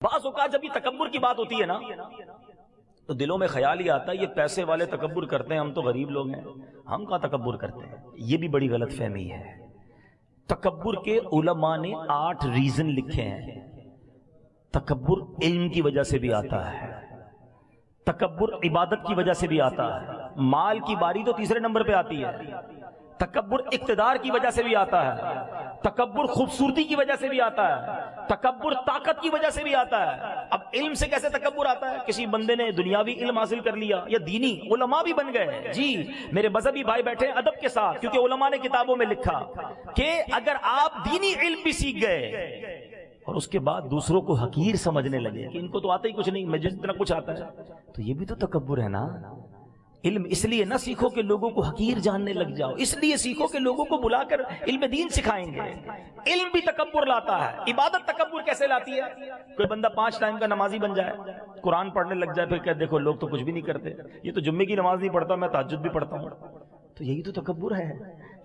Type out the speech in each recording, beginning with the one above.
بعض اوقات جب یہ تکبر کی بات ہوتی ہے نا تو دلوں میں خیال ہی آتا ہے یہ پیسے والے تکبر کرتے ہیں، ہم تو غریب لوگ ہیں، ہم کہاں تکبر کرتے ہیں۔ یہ بھی بڑی غلط فہمی ہے۔ تکبر کے علماء نے 8 ریزن لکھے ہیں۔ تکبر علم کی وجہ سے بھی آتا ہے، تکبر عبادت کی وجہ سے بھی آتا ہے، مال کی باری تو تیسرے نمبر پہ آتی ہے، تکبر اقتدار کی وجہ سے بھی آتا ہے، تکبر خوبصورتی کی وجہ سے بھی آتا ہے، تکبر طاقت کی وجہ سے بھی آتا ہے۔ اب علم سے کیسے تکبر آتا ہے؟ کسی بندے نے دنیاوی علم حاصل کر لیا یا دینی، علماء بھی بن گئے۔ جی میرے مذہبی بھائی بیٹھے ادب کے ساتھ، کیونکہ علماء نے کتابوں میں لکھا کہ اگر آپ دینی علم بھی سیکھ گئے اور اس کے بعد دوسروں کو حقیر سمجھنے لگے کہ ان کو تو آتا ہی کچھ نہیں، مجھے اتنا کچھ آتا ہے، تو یہ بھی تو تکبر ہے نا۔ علم اس لیے نہ سیکھو کہ لوگوں کو حقیر جاننے لگ جاؤ، اس لیے سیکھو کہ لوگوں کو بلا کر علم دین سکھائیں گے۔ علم بھی تکبر لاتا ہے۔ عبادت تکبر کیسے لاتی ہے؟ کوئی بندہ 5 ٹائم کا نمازی بن جائے، قرآن پڑھنے لگ جائے، پھر کہ دیکھو لوگ تو کچھ بھی نہیں کرتے، یہ تو جمعے کی نماز نہیں پڑھتا، میں تہجد بھی پڑھتا ہوں۔ تو یہی تو تکبر ہے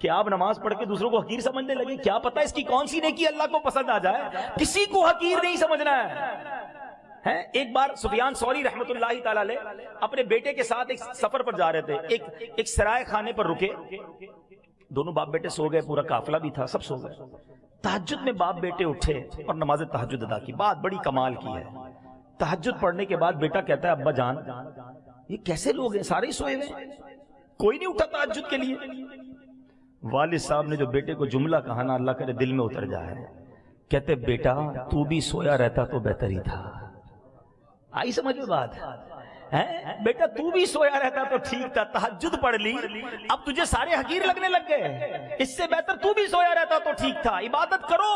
کہ آپ نماز پڑھ کے دوسروں کو حقیر سمجھنے لگے۔ کیا پتہ اس کی کون سی نیکی اللہ کو پسند آ جائے، کسی کو حقیر نہیں سمجھنا ہے۔ ایک بار سفیان ثوری رحمۃ اللہ تعالی علیہ اپنے بیٹے کے ساتھ ایک سفر پر جا رہے تھے، ایک سرائے خانے پر رکے، دونوں باپ بیٹے سو گئے، پورا قافلہ بھی تھا، سب سو گئے۔ تہجد میں باپ بیٹے اٹھے اور نماز تہجد ادا کی۔ بات بڑی کمال کی ہے، تہجد پڑھنے کے بعد بیٹا کہتا ہے ابا جان یہ کیسے لوگ ہیں، سارے ہی سوئے ہوئے، کوئی نہیں اٹھا تہجد کے لیے۔ والد صاحب نے جو بیٹے کو جملہ کہا نا، اللہ کرے دل میں اتر جائے، کہتے بیٹا تو بھی سویا رہتا تو بہتر ہی تھا۔ آئی سمجھ میں بات؟ بیٹا تو بھی سویا رہتا تو ٹھیک تھا، تہجد پڑھ لی، اب تجھے سارے حقیر لگنے لگ گئے، اس سے بہتر تو بھی سویا رہتا تو ٹھیک تھا۔ عبادت کرو،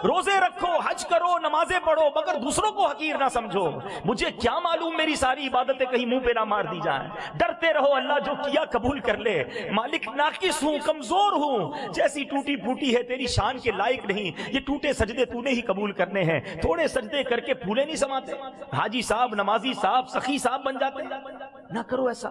روزے رکھو، حج کرو، نمازیں پڑھو، مگر دوسروں کو حقیر نہ سمجھو۔ مجھے کیا معلوم میری ساری عبادتیں کہیں منہ پہ نہ مار دی جائیں۔ ڈرتے رہو اللہ جو کیا قبول کر لے۔ مالک ناقص ہوں، کمزور ہوں، جیسی ٹوٹی پھوٹی ہے تیری شان کے لائق نہیں، یہ ٹوٹے سجدے تو نے ہی قبول کرنے ہیں۔ تھوڑے سجدے کر کے پھولے نہیں سماتے، حاجی صاحب، نمازی صاحب، سخی صاحب بن جاتے، نہ کرو ایسا۔